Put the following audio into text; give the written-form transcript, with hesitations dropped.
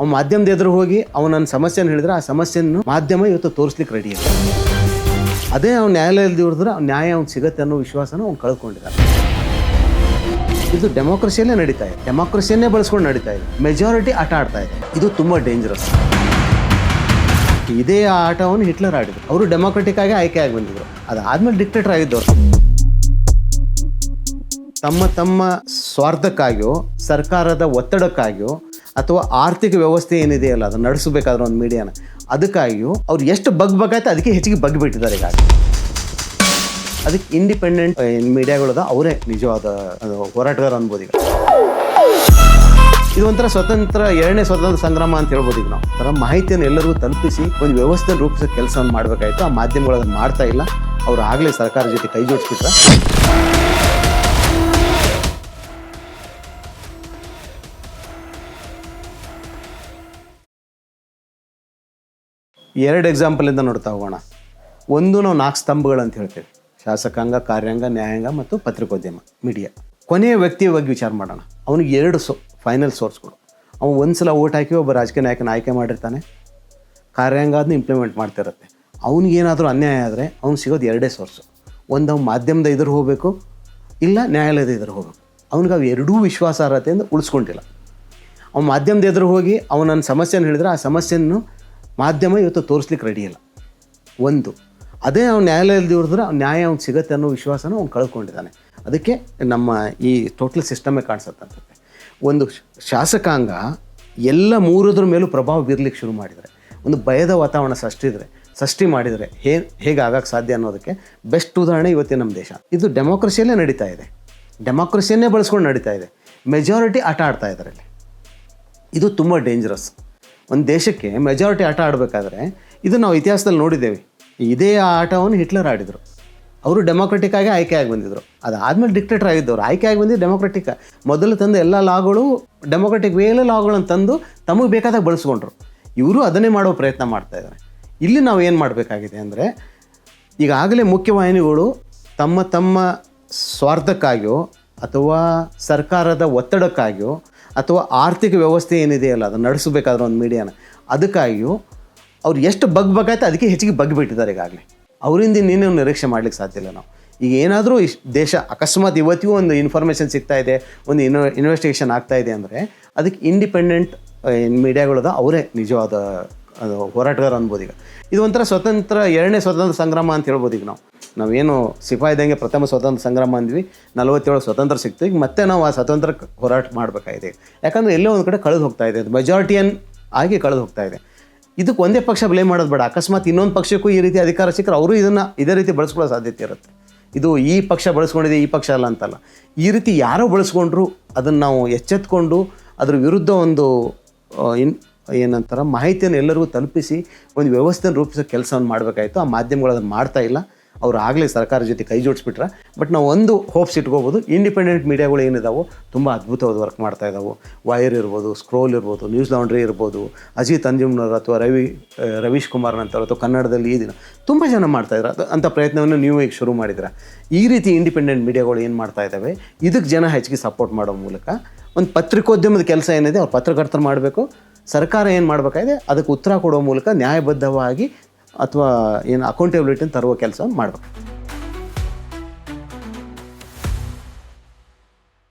ಅವ್ನು ಮಾಧ್ಯಮದ ಎದುರು ಹೋಗಿ ಅವನು ನನ್ನ ಸಮಸ್ಯೆನ ಹೇಳಿದ್ರೆ ಆ ಸಮಸ್ಯೆಯನ್ನು ಮಾಧ್ಯಮ ಇವತ್ತು ತೋರಿಸ್ಲಿಕ್ಕೆ ರೆಡಿ ಇದೆ. ಅದೇ ಅವ್ನು ನ್ಯಾಯಾಲಯದಲ್ಲಿ ಇಳಿದ್ರೆ ನ್ಯಾಯ ಅವ್ನು ಸಿಗತ್ತೆ ಅನ್ನೋ ವಿಶ್ವಾಸನ ಅವ್ನು ಕಳ್ಕೊಂಡಿದ್ದಾನೆ. ಇದು ಡೆಮೋಕ್ರಸಿಯಲ್ಲೇ ನಡೀತಾ ಇದೆ, ಡೆಮೋಕ್ರಸಿಯನ್ನೇ ಬಳಸ್ಕೊಂಡು ನಡೀತಾ ಇದೆ. ಮೆಜಾರಿಟಿ ಆಟ ಆಡ್ತಾ ಇದೆ. ಇದು ತುಂಬ ಡೇಂಜರಸ್. ಇದೇ ಆಟವನ್ನು ಹಿಟ್ಲರ್ ಆಡಿದ್ರು. ಅವರು ಡೆಮೋಕ್ರೆಟಿಕ್ ಆಗಿ ಆಯ್ಕೆ ಆಗಿ ಬಂದಿದ್ರು. ಅದಾದ್ಮೇಲೆ ಡಿಕ್ಟೇಟರ್ ಆಗಿದ್ದವರು ತಮ್ಮ ಸ್ವಾರ್ಥಕ್ಕಾಗಿಯೋ ಸರ್ಕಾರದ ಒತ್ತಡಕ್ಕಾಗಿಯೋ ಅಥವಾ ಆರ್ಥಿಕ ವ್ಯವಸ್ಥೆ ಏನಿದೆಯಲ್ಲ ಅದನ್ನು ನಡೆಸಬೇಕಾದ್ರೆ ಒಂದು ಮೀಡಿಯಾನ ಅದಕ್ಕಾಗಿಯೋ ಅವ್ರು ಎಷ್ಟು ಬಗ್ಬೇಕಾಯ್ತು ಅದಕ್ಕೆ ಹೆಚ್ಚಿಗೆ ಬಗ್ಬಿಟ್ಟಿದ್ದಾರೆ. ಈಗ ಅದಕ್ಕೆ ಇಂಡಿಪೆಂಡೆಂಟ್ ಮೀಡಿಯಾಗಳದ ಅವರೇ ನಿಜವಾದ ಹೋರಾಟಗಾರ ಅನ್ಬೋದು. ಈಗ ಇದು ಒಂಥರ ಎರಡನೇ ಸ್ವತಂತ್ರ ಸಂಗ್ರಾಮ ಅಂತ ಹೇಳ್ಬೋದು. ಈಗ ನಾವು ಥರ ಮಾಹಿತಿಯನ್ನು ಎಲ್ಲರಿಗೂ ತಲುಪಿಸಿ ಒಂದು ವ್ಯವಸ್ಥೆ ರೂಪಿಸೋ ಕೆಲಸವನ್ನು ಮಾಡಬೇಕಾಯ್ತು. ಆ ಮಾಧ್ಯಮಗಳು ಅದನ್ನು ಮಾಡ್ತಾ ಇಲ್ಲ. ಅವ್ರು ಆಗಲೇ ಸರ್ಕಾರ ಜೊತೆ ಕೈ ಜೋಡಿಸ್ಬಿಟ್ರೆ ಎರಡು ಎಕ್ಸಾಂಪಲಿಂದ ನೋಡ್ತಾ ಹೋಗೋಣ. ಒಂದು ನಾವು 4 ಸ್ತಂಭಗಳು ಅಂತ ಹೇಳ್ತೇವೆ: ಶಾಸಕಾಂಗ, ಕಾರ್ಯಾಂಗ, ನ್ಯಾಯಾಂಗ ಮತ್ತು ಪತ್ರಿಕೋದ್ಯಮ, ಮೀಡಿಯಾ. ಕೊನೆಯ ವ್ಯಕ್ತಿಯ ಬಗ್ಗೆ ವಿಚಾರ ಮಾಡೋಣ. ಅವನಿಗೆ 2 ಫೈನಲ್ ಸೋರ್ಸ್ಗಳು. ಅವನು ಒಂದು ಸಲ ಓಟ್ ಹಾಕಿ ಒಬ್ಬ ರಾಜಕೀಯ ನಾಯಕನ ಆಯ್ಕೆ ಮಾಡಿರ್ತಾನೆ. ಕಾರ್ಯಾಂಗ ಅದನ್ನ ಇಂಪ್ಲಿಮೆಂಟ್ ಮಾಡ್ತಿರುತ್ತೆ. ಅವನಿಗೇನಾದರೂ ಅನ್ಯಾಯ ಆದರೆ ಅವ್ನು ಸಿಗೋದು 2 ಸೋರ್ಸು. ಒಂದು ಅವ್ನು ಮಾಧ್ಯಮದ ಎದುರು ಹೋಗಬೇಕು, ಇಲ್ಲ ನ್ಯಾಯಾಲಯದ ಎದುರು ಹೋಗಬೇಕು. ಅವ್ನಿಗೆ ಅವು 2 ವಿಶ್ವಾಸಾರ್ಹತೆಯಿಂದ ಉಳಿಸ್ಕೊಂಡಿಲ್ಲ. ಅವ್ನು ಮಾಧ್ಯಮದ ಎದುರು ಹೋಗಿ ಅವನು ನನ್ನ ಸಮಸ್ಯೆನ ಹೇಳಿದ್ರೆ ಆ ಸಮಸ್ಯೆಯನ್ನು ಮಾಧ್ಯಮ ಇವತ್ತು ತೋರಿಸ್ಲಿಕ್ಕೆ ರೆಡಿ ಇಲ್ಲ. ಒಂದು ಅದೇ ಅವ್ನು ನ್ಯಾಯಾಲಯದಲ್ಲಿ ಇಳಿದ್ರೆ ನ್ಯಾಯ ಅವ್ನು ಸಿಗತ್ತೆ ಅನ್ನೋ ವಿಶ್ವಾಸನ ಅವ್ನು ಕಳ್ಕೊಂಡಿದ್ದಾನೆ. ಅದಕ್ಕೆ ನಮ್ಮ ಈ ಟೋಟಲ್ ಸಿಸ್ಟಮೇ ಕಾಣಿಸುತ್ತೆ. ಒಂದು ಶಾಸಕಾಂಗ ಎಲ್ಲ 3 ಮೇಲೂ ಪ್ರಭಾವ ಬೀರ್ಲಿಕ್ಕೆ ಶುರು ಮಾಡಿದರೆ, ಒಂದು ಭಯದ ವಾತಾವರಣ ಸೃಷ್ಟಿ ಮಾಡಿದರೆ ಹೇಗೆ ಆಗಕ್ಕೆ ಸಾಧ್ಯ ಅನ್ನೋದಕ್ಕೆ ಬೆಸ್ಟ್ ಉದಾಹರಣೆ ಇವತ್ತೇ ನಮ್ಮ ದೇಶ. ಇದು ಡೆಮೋಕ್ರಸಿಯಲ್ಲೇ ನಡೀತಾ ಇದೆ, ಡೆಮೋಕ್ರಸಿಯನ್ನೇ ಬಳಸ್ಕೊಂಡು ನಡೀತಾ ಇದೆ. ಮೆಜಾರಿಟಿ ಆಟ ಆಡ್ತಾ ಇದ್ದಾರೆ ಇಲ್ಲಿ. ಇದು ತುಂಬ ಡೇಂಜರಸ್. ಒಂದು ದೇಶಕ್ಕೆ ಮೆಜಾರಿಟಿ ಆಟ ಆಡಬೇಕಾದ್ರೆ, ಇದು ನಾವು ಇತಿಹಾಸದಲ್ಲಿ ನೋಡಿದ್ದೇವೆ. ಇದೇ ಆಟವನ್ನು ಹಿಟ್ಲರ್ ಆಡಿದರು. ಅವರು ಡೆಮೋಕ್ರೆಟಿಕ್ ಆಗಿ ಆಯ್ಕೆ ಆಗಿ ಬಂದಿದ್ರು. ಅದಾದಮೇಲೆ ಡಿಕ್ಟೇಟರ್ ಆಗಿದ್ದವರು ಆಯ್ಕೆ ಆಗಿ ಬಂದಿದ್ದು ಡೆಮೋಕ್ರೆಟಿಕ್. ಮೊದಲು ತಂದು ಎಲ್ಲ ಲಾಗಳು ಡೆಮೋಕ್ರೆಟಿಕ್ ವೇಲೆ ಲಾಗಳನ್ನು ತಂದು ತಮಗೆ ಬೇಕಾದಾಗ ಬಳಸ್ಕೊಂಡ್ರು. ಇವರು ಅದನ್ನೇ ಮಾಡೋ ಪ್ರಯತ್ನ ಮಾಡ್ತಾಯಿದ್ದಾರೆ. ಇಲ್ಲಿ ನಾವು ಏನು ಮಾಡಬೇಕಾಗಿದೆ ಅಂದರೆ, ಈಗಾಗಲೇ ಮುಖ್ಯವಾಹಿನಿಗಳು ತಮ್ಮ ಸ್ವಾರ್ಥಕ್ಕಾಗಿಯೋ ಅಥವಾ ಸರ್ಕಾರದ ಒತ್ತಡಕ್ಕಾಗಿಯೋ ಅಥವಾ ಆರ್ಥಿಕ ವ್ಯವಸ್ಥೆ ಏನಿದೆಯಲ್ಲ ಅದನ್ನು ನಡೆಸಬೇಕಾದ್ರೆ ಒಂದು ಮೀಡಿಯಾನ ಅದಕ್ಕಾಗಿಯೋ ಅವ್ರು ಎಷ್ಟು ಬಗ್ಬೇಕಾಯ್ತು ಅದಕ್ಕೆ ಹೆಚ್ಚಿಗೆ ಬಗ್ಬಿಟ್ಟಿದ್ದಾರೆ. ಈಗಾಗಲೇ ಅವರಿಂದ ಇನ್ನೇನು ನಿರೀಕ್ಷೆ ಮಾಡಲಿಕ್ಕೆ ಸಾಧ್ಯ ಇಲ್ಲ. ನಾವು ಈಗ ಏನಾದರೂ ದೇಶ ಅಕಸ್ಮಾತ್ ಇವತ್ತಿಗೂ ಒಂದು ಇನ್ಫಾರ್ಮೇಷನ್ ಸಿಗ್ತಾ ಇದೆ, ಒಂದು ಇನ್ವೆಸ್ಟಿಗೇಷನ್ ಆಗ್ತಾ ಇದೆ ಅಂದರೆ ಅದಕ್ಕೆ ಇಂಡಿಪೆಂಡೆಂಟ್ ಮೀಡಿಯಾಗಳದ ಅವರೇ ನಿಜವಾದ ಹೋರಾಟಗಾರ ಅನ್ಬೋದು. ಈಗ ಇದು ಒಂಥರ ಎರಡನೇ ಸ್ವತಂತ್ರ ಸಂಗ್ರಾಮ ಅಂತ ಹೇಳ್ಬೋದು. ಈಗ ನಾವೇನು ಸಿಪಾಯಿದಂಗೆ ಪ್ರಥಮ ಸ್ವತಂತ್ರ ಸಂಗ್ರಾಮ ಅಂದ್ವಿ, 47 ಸ್ವತಂತ್ರ ಸಿಕ್ತು. ಈಗ ಮತ್ತೆ ನಾವು ಆ ಸ್ವತಂತ್ರಕ್ಕೆ ಹೋರಾಟ ಮಾಡಬೇಕಾಗಿದೆ. ಯಾಕಂದರೆ ಎಲ್ಲೋ ಒಂದು ಕಡೆ ಕಳೆದು ಹೋಗ್ತಾ ಇದೆ, ಅದು ಮೆಜಾರಿಟಿಯನ್ ಆಗಿ ಕಳೆದು ಹೋಗ್ತಾ ಇದೆ. ಇದಕ್ಕೆ ಒಂದೇ ಪಕ್ಷ ಬ್ಲೇಮ್ ಮಾಡೋದು ಬೇಡ. ಅಕಸ್ಮಾತ್ ಇನ್ನೊಂದು ಪಕ್ಷಕ್ಕೂ ಈ ರೀತಿ ಅಧಿಕಾರ ಸಿಕ್ಕರೆ ಅವರು ಇದನ್ನು ಇದೇ ರೀತಿ ಬಳಸ್ಕೊಳ್ಳೋ ಸಾಧ್ಯತೆ ಇರುತ್ತೆ. ಇದು ಈ ಪಕ್ಷ ಬಳಸ್ಕೊಂಡಿದೆ, ಈ ಪಕ್ಷ ಅಲ್ಲ ಅಂತಲ್ಲ. ಈ ರೀತಿ ಯಾರೋ ಬಳಸ್ಕೊಂಡ್ರು ಅದನ್ನು ನಾವು ಎಚ್ಚೆತ್ಕೊಂಡು ಅದ್ರ ವಿರುದ್ಧ ಒಂದು ಏನಂತಾರ ಮಾಹಿತಿಯನ್ನು ಎಲ್ಲರಿಗೂ ತಲುಪಿಸಿ ಒಂದು ವ್ಯವಸ್ಥೆಯನ್ನು ರೂಪಿಸೋ ಕೆಲಸವನ್ನು ಮಾಡಬೇಕಾಯಿತು. ಆ ಮಾಧ್ಯಮಗಳು ಅದನ್ನು ಮಾಡ್ತಾ ಇಲ್ಲ. ಅವರು ಆಗಲೇ ಸರ್ಕಾರ ಜೊತೆ ಕೈ ಜೋಡಿಸ್ಬಿಟ್ರೆ. ಬಟ್ ನಾವು ಒಂದು ಹೋಪ್ಸ್ ಇಟ್ಕೋಬೋದು, ಇಂಡಿಪೆಂಡೆಂಟ್ ಮೀಡಿಯಾಗಳು ಏನಿದಾವೋ ತುಂಬ ಅದ್ಭುತವಾದ ವರ್ಕ್ ಮಾಡ್ತಾ ಇದ್ದಾವೆ. ವೈರ್ ಇರ್ಬೋದು, ಸ್ಕ್ರೋಲ್ ಇರ್ಬೋದು, ನ್ಯೂಸ್ ಲಾಂಡ್ರಿ ಇರ್ಬೋದು, ಅಜಿತ್ ಅಂಜುಮ್ನವ್ರು ಅಥವಾ ರವೀಶ್ ಕುಮಾರ್ನಂತವ್ರು ಅಥವಾ ಕನ್ನಡದಲ್ಲಿ ಈ ದಿನ ತುಂಬ ಜನ ಮಾಡ್ತಾಯಿದ್ರು. ಅಂಥ ಪ್ರಯತ್ನವನ್ನು ನೀವು ಈಗ ಶುರು ಮಾಡಿದ್ರೆ ಈ ರೀತಿ ಇಂಡಿಪೆಂಡೆಂಟ್ ಮೀಡಿಯಾಗಳು ಏನು ಮಾಡ್ತಾ ಇದ್ದಾವೆ, ಇದಕ್ಕೆ ಜನ ಹೆಚ್ಚಿಗೆ ಸಪೋರ್ಟ್ ಮಾಡೋ ಮೂಲಕ ಒಂದು ಪತ್ರಿಕೋದ್ಯಮದ ಕೆಲಸ ಏನಿದೆ ಅವ್ರು ಪತ್ರಕರ್ತರು ಮಾಡಬೇಕು. ಸರ್ಕಾರ ಏನು ಮಾಡಬೇಕಾಗಿದೆ ಅದಕ್ಕೆ ಉತ್ತರ ಕೊಡೋ ಮೂಲಕ ನ್ಯಾಯಬದ್ಧವಾಗಿ ಅಥವಾ ಏನು ಅಕೌಂಟಬಿಲಿಟಿನ ತರುವ ಕೆಲಸವನ್ನು ಮಾಡಬೇಕು.